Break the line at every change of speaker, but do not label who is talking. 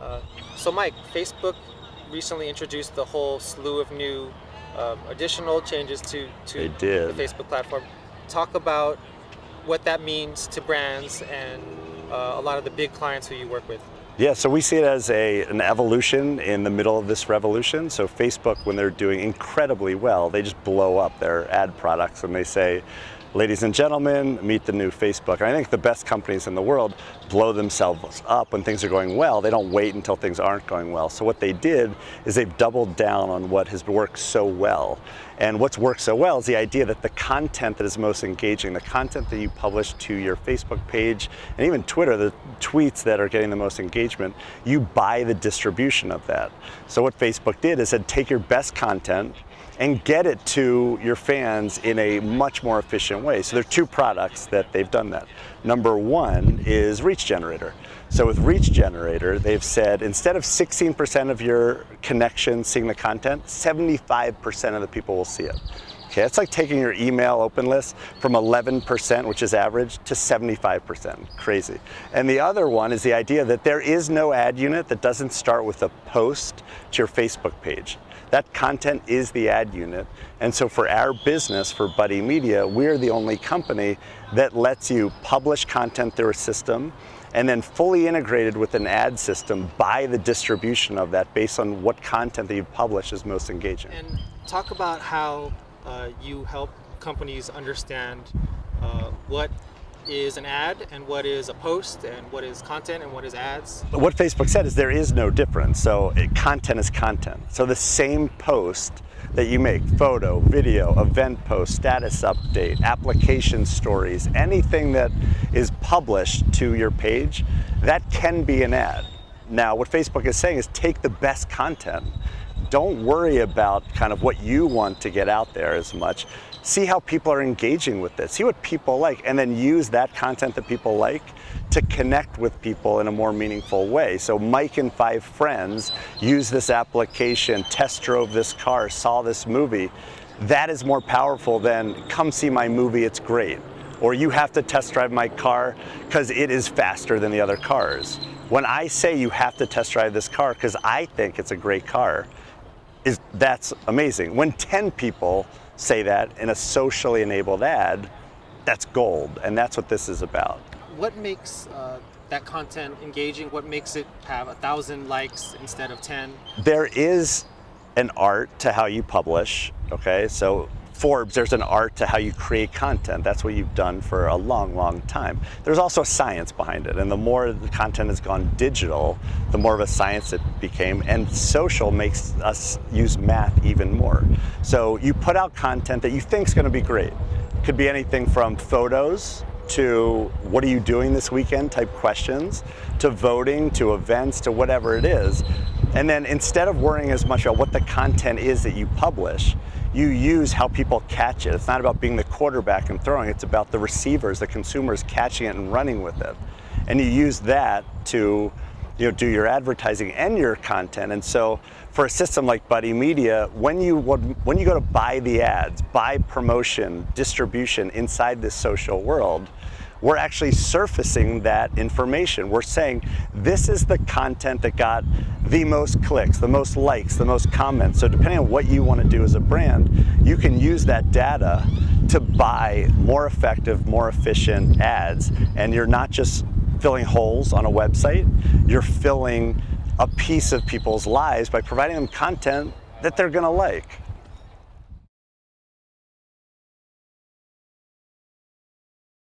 Uh, so Mike, Facebook recently introduced the whole slew of new additional changes to
They
the
did.
Facebook platform. Talk about what that means to brands and a lot of the big clients who you work with.
Yeah, so we see it as an evolution in the middle of this revolution. So Facebook, when they're doing incredibly well, they just blow up their ad products and they say, ladies and gentlemen, meet the new Facebook. And I think the best companies in the world blow themselves up when things are going well. They don't wait until things aren't going well. So what they did is they've doubled down on what has worked so well. And what's worked so well is the idea that the content that is most engaging, the content that you publish to your Facebook page, and even Twitter, the tweets that are getting the most engagement, you buy the distribution of that. So what Facebook did is said, take your best content and get it to your fans in a much more efficient way. So there are two products that they've done that. Number one is Reach Generator. So with Reach Generator, they've said instead of 16% of your connections seeing the content, 75% of the people will see it. Okay, it's like taking your email open list from 11%, which is average, to 75%. Crazy. And the other one is the idea that there is no ad unit that doesn't start with a post to your Facebook page. That content is the ad unit. And so for our business, for Buddy Media, we're the only company that lets you publish content through a system and then fully integrated with an ad system, buy the distribution of that based on what content that you've published is most engaging.
And talk about how you help companies understand what is an ad and what is a post and what is content and what is ads.
What Facebook said is there is no difference. So content is content. So the same post that you make, photo, video, event post, status update, application stories, anything that is published to your page, that can be an ad. Now, what Facebook is saying is take the best content. Don't worry about kind of what you want to get out there as much. See how people are engaging with it. See what people like, and then use that content that people like to connect with people in a more meaningful way. So Mike and 5 friends use this application, test drove this car, saw this movie. That is more powerful than come see my movie, it's great. Or you have to test drive my car because it is faster than the other cars. When I say you have to test drive this car because I think it's a great car, that's amazing. When 10 people say that in a socially enabled ad, that's gold, and that's what this is about.
What makes that content engaging? What makes it have 1,000 likes instead of 10?
There is an art to how you publish, okay? So Forbes, there's an art to how you create content. That's what you've done for a long, long time. There's also a science behind it, and the more the content has gone digital, the more of a science it became, and social makes us use math even more. So you put out content that you think is gonna be great. It could be anything from photos to what are you doing this weekend type questions, to voting, to events, to whatever it is. And then instead of worrying as much about what the content is that you publish, you use how people catch it. It's not about being the quarterback and throwing, it's about the receivers, the consumers catching it and running with it. And you use that to do your advertising and your content. And so for a system like Buddy Media, when you go to buy the ads, buy promotion, distribution inside this social world, we're actually surfacing that information. We're saying this is the content that got the most clicks, the most likes, the most comments. So depending on what you want to do as a brand, you can use that data to buy more effective, more efficient ads. And you're not just filling holes on a website, you're filling a piece of people's lives by providing them content that they're gonna like.